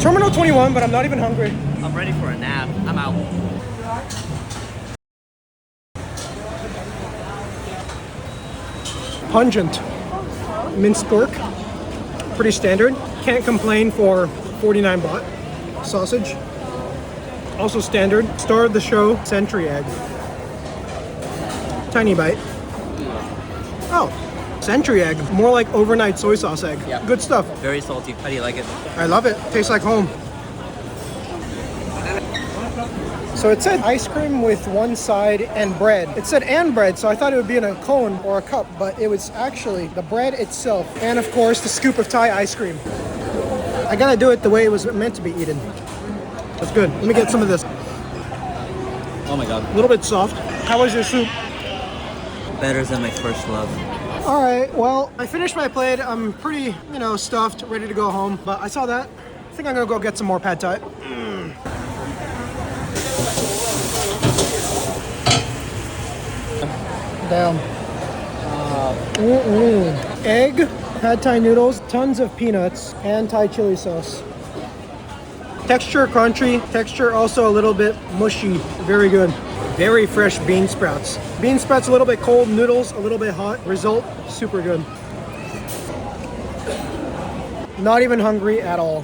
Terminal 21, but I'm not even hungry. I'm ready for a nap. I'm out. Pungent. Minced pork. Pretty standard. Can't complain for 49 baht. Sausage. Also standard. Star of the show, century egg. Tiny bite. Oh, century egg. More like overnight soy sauce egg. Yeah. Good stuff. Very salty. How do you like it? I love it. Tastes like home. So it said ice cream with one side and bread. It said and bread, so I thought it would be in a cone or a cup, but it was actually the bread itself. And of course, the scoop of Thai ice cream. I gotta do it the way it was meant to be eaten. That's good. Let me get some of this. Oh my god. A little bit soft. How was your soup? Better than my first love. All right, well, I finished my plate. I'm pretty, stuffed, ready to go home. But I saw that. I think I'm gonna go get some more pad thai. Damn. Egg, pad thai noodles, tons of peanuts, and Thai chili sauce. Texture crunchy, texture also a little bit mushy. Very good. Very fresh bean sprouts. Bean sprouts a little bit cold, noodles a little bit hot. Result, super good. Not even hungry at all.